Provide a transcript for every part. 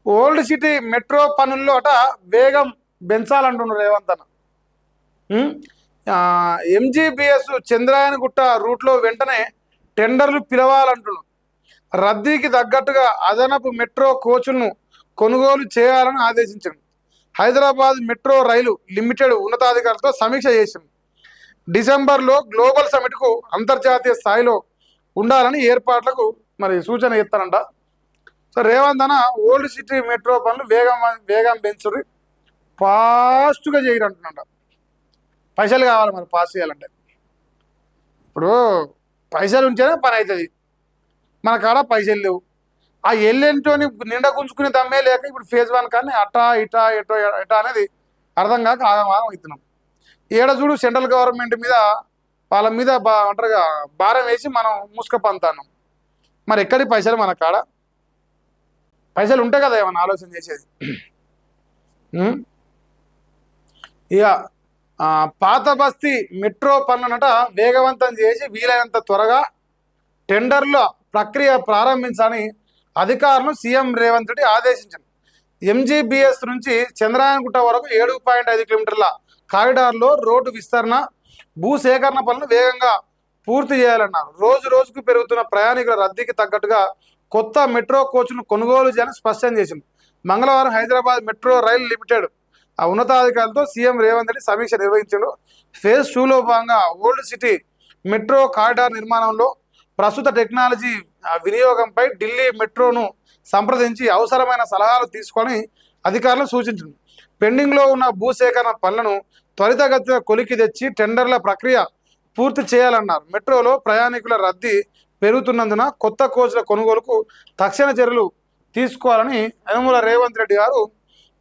Old city metro పనుల్లో అట వేగం పెంచాలంటున్నారు రేవంత్ అన్న. ఉం? ఎంజీబీఎస్ చంద్రాయనగుట్ట రూట్లో వెంటనే టెండర్లు పిలవాలంటున్నారు. రద్దీకి తగ్గట్టుగా అదనపు మెట్రో కోచ్లను కొనుగోలు చేయాలని ఆదేశించారు. హైదరాబాద్ మెట్రో రైలు లిమిటెడ్ ఉన్నతాధికారులతో సమీక్ష చేసింది. డిసెంబర్లో గ్లోబల్ సమిట్కు అంతర్జాతీయ స్థాయిలో ఉండాలని ఏర్పాట్లకు మరి సూచన ఇస్తారంట. సో రేవంత్ అన్న ఓల్డ్ సిటీ మెట్రో పనులు వేగం పెంచుర్రి, ఫాస్ట్గా చేయరు అంటున్నాడు. పైసలు కావాలి మరి పాస్ చేయాలంటే. ఇప్పుడు పైసలు ఉంటేనే పని అవుతుంది. మన కాడ పైసలు లేవు. ఆ ఎల్లెంటోని నిండా గుంజుకునే దమ్మే లేక ఇప్పుడు ఫేజ్ 1 కానీ అటా ఇటా ఎటో ఎటా అనేది అర్థం కాక ఆగం అవుతున్నాం. ఏడ చూడు సెంట్రల్ గవర్నమెంట్ మీద వాళ్ళ మీద అంటారుగా భారం వేసి మనం మూసుకపోతాన్నాం. మరి ఎక్కడి పైసలు మన కాడ? పైసలు ఉంటే కదా ఏమన్నా ఆలోచన చేసేది. ఇక పాత బస్తీ మెట్రో పనులనట వేగవంతం చేసి వీలైనంత త్వరగా టెండర్ల ప్రక్రియ ప్రారంభించాలని అధికారులను సీఎం రేవంత్ రెడ్డి ఆదేశించారు. ఎంజీబీఎస్ నుంచి చంద్రాయనగుట్ట వరకు 7.5 కిలోమీటర్ల కారిడార్లో రోడ్డు విస్తరణ, భూసేకరణ పనులు వేగంగా పూర్తి చేయాలన్నారు. రోజు రోజుకు పెరుగుతున్న ప్రయాణికుల రద్దీకి తగ్గట్టుగా కొత్త మెట్రో కోచ్ను కొనుగోలు చేయాలని స్పష్టం చేసింది. మంగళవారం హైదరాబాద్ మెట్రో రైల్ లిమిటెడ్ ఉన్నతాధికారులతో సీఎం రేవంత్ రెడ్డి సమీక్ష నిర్వహించారు. ఫేజ్ 2లో భాగంగా ఓల్డ్ సిటీ మెట్రో కారిడార్ నిర్మాణంలో ప్రస్తుత టెక్నాలజీ వినియోగంపై ఢిల్లీ మెట్రోను సంప్రదించి అవసరమైన సలహాలు తీసుకొని అధికారులు సూచించింది. పెండింగ్లో ఉన్న భూసేకరణ పనులను త్వరితగతిన కొలికి తెచ్చి టెండర్ల ప్రక్రియ పూర్తి చేయాలన్నారు. మెట్రోలో ప్రయాణికుల రద్దీ పెరుగుతున్నందున కొత్త కోచ్ల కొనుగోలుకు తక్షణ చర్యలు తీసుకోవాలని యనమల రేవంత్ రెడ్డి గారు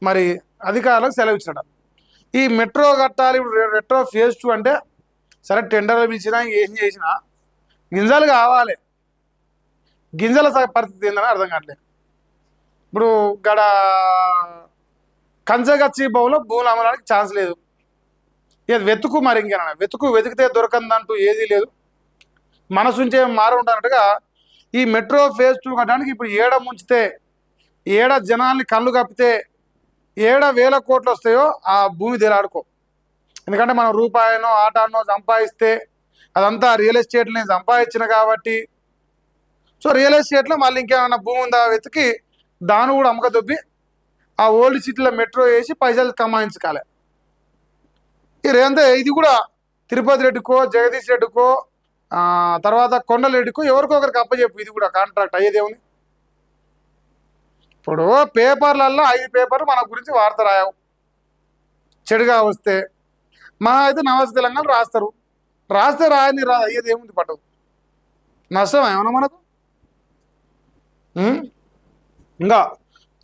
మరి అధికారులకు సెలవిచ్చాడు. ఈ మెట్రో కట్టాలి, మెట్రో ఫేజ్ 2 అంటే సరే టెండర్లు పిలిచినా ఏం చేసినా గింజలు కావాలి. గింజల పరిస్థితి ఏందని అర్థం కావట్లేదు. ఇప్పుడు గడ కంచగచ్చి బౌలో భూములు అమ్మడానికి ఛాన్స్ లేదు. ఇక వెతుకు మరి ఇంకేనా వెతికితే దొరకందంటూ ఏదీ లేదు. మనసుంచే మారు ఉంటానట్టుగా ఈ మెట్రో ఫేజ్ 2 కట్టడానికి ఇప్పుడు ఏడ ముంచితే, ఏడ జనాల్ని కళ్ళు కప్పితే ఏడ వేల కోట్లు వస్తాయో ఆ భూమి తెలాడుకో. ఎందుకంటే మనం రూపాయనో ఆటానో సంపాదిస్తే అదంతా రియల్ ఎస్టేట్ని సంపాదించిన కాబట్టి, సో రియల్ ఎస్టేట్లో మళ్ళీ ఇంకేమైనా భూమి ఉందా వెతికి దాన్ని కూడా అమ్మక దొబ్బి ఆ ఓల్డ్ సిటీలో మెట్రో వేసి పైసలు కమాయించుకోవాలి. రేందే ఇది కూడా తిరుపతి రెడ్డికో, జగదీష్ రెడ్డికో, తర్వాత కొండలరెడ్డికో ఎవరికో ఒకరికి అప్పచెప్పు. ఇది కూడా కాంట్రాక్ట్ అయ్యేదేముంది. ఇప్పుడు పేపర్లల్లో 5 పేపర్లు మన గురించి వార్త రాయవు. చెడుగా వస్తే మా అయితే నమస్తే తెలంగాణ రాస్తే రాయని అయ్యేది ఏముంది పట్టవు. నష్టం ఏమన్నా మనకు? ఇంకా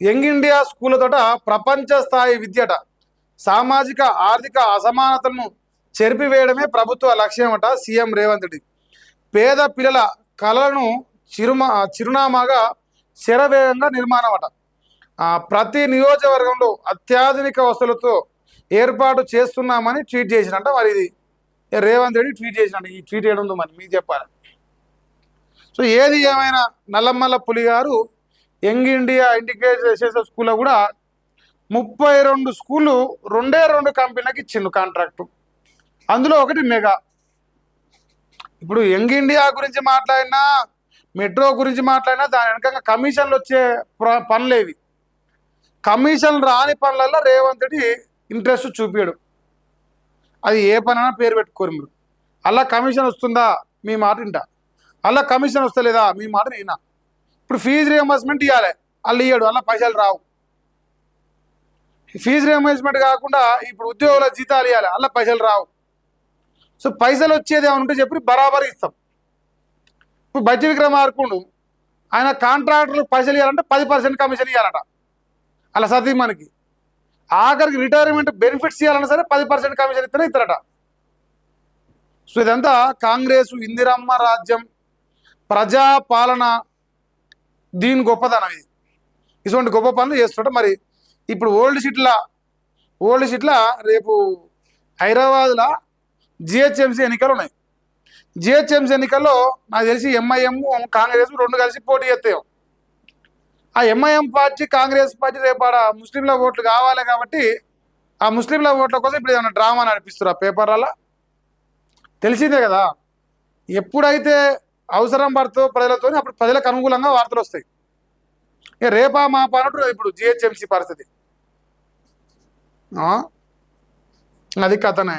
యంగ్ ఇండియా స్కూళ్ళతోట ప్రపంచ స్థాయి విద్యట, సామాజిక ఆర్థిక అసమానతలను చెరిపివేయడమే ప్రభుత్వ లక్ష్యమట సీఎం రేవంత్ రెడ్డి. పేద పిల్లల కళలను చిరునామాగా శరవేగంగా నిర్మాణం అట. ప్రతి నియోజకవర్గంలో అత్యాధునిక వసతులతో ఏర్పాటు చేస్తున్నామని ట్వీట్ చేసినట్ట. మరి ఇది రేవంత్ రెడ్డి ట్వీట్ చేసినట్టు. ఈ ట్వీట్ ఏడుందో మరి మీకు చెప్పాలి. సో ఏది ఏమైనా నల్లమల్ల పులి గారు యంగ్ ఇండియా ఇంటిగ్రేటెడ్ స్కూల్లో కూడా 32 స్కూళ్ళు 2 కంపెనీలకు ఇచ్చిండు కాంట్రాక్టు. అందులో ఒకటి మెగా. ఇప్పుడు యంగ్ ఇండియా గురించి మాట్లాడినా, మెట్రో గురించి మాట్లాడినా దాని వెనక కమిషన్లు వచ్చే పనులేవి. కమిషన్ రాని పనులలో రేవంత్ రెడ్డి ఇంట్రెస్ట్ చూపించడు. అది ఏ పనైనా పేరు పెట్టుకోరు మీరు. అలా కమిషన్ వస్తుందా మీ మాట వింటా, అలా కమిషన్ వస్తలేదా మీ మాట నేనా. ఇప్పుడు ఫీజు రియంబర్స్మెంట్ ఇవ్వాలి, అలా ఇయ్యడు, అలా పైసలు రావు. ఫీజు రియంబర్స్మెంట్ కాకుండా ఇప్పుడు ఉద్యోగుల జీతాలు ఇవ్వాలి, అలా పైసలు రావు. సో పైసలు వచ్చేది ఏమైనా ఉంటే చెప్పి బరాబర్ ఇస్తాం. ఇప్పుడు బట్టి విక్రమార్కుడు ఆయన కాంట్రాక్టర్లు పైసలు ఇవ్వాలంటే 10% కమిషన్ ఇవ్వాలట. అలా సతీ మనకి ఆఖరికి రిటైర్మెంట్ బెనిఫిట్స్ ఇవ్వాలన్నా సరే 10% కమిషన్ ఇస్తేనే ఇస్తారట. సో ఇదంతా కాంగ్రెస్ ఇందిరమ్మ రాజ్యం, ప్రజాపాలన, దీని గొప్పతనం. ఇది ఇటువంటి గొప్ప పనులు చేస్తుంట. మరి ఇప్పుడు ఓల్డ్ సిటీలో రేపు హైదరాబాద్లో జిహెచ్ఎంసీ ఎన్నికలు ఉన్నాయి. జిహెచ్ఎంసీ ఎన్నికల్లో నాకు తెలిసి ఎంఐఎం, కాంగ్రెస్ 2 కలిసి పోటీ చేస్తాయి. ఆ ఎంఐఎం పార్టీ కాంగ్రెస్ పార్టీ రేపు ఆడ ముస్లింల ఓట్లు కావాలి కాబట్టి ఆ ముస్లింల ఓట్ల కోసం ఇప్పుడు ఏమైనా డ్రామా నడిపిస్తారు ఆ పేపర్లలో. తెలిసిందే కదా, ఎప్పుడైతే అవసరం పడుతుందో ప్రజలతో అప్పుడు ప్రజలకు అనుకూలంగా వార్తలు వస్తాయి. ఇక రేపా మా పనట్టు ఇప్పుడు జిహెచ్ఎంసీ పరిస్థితి. అది కథనే.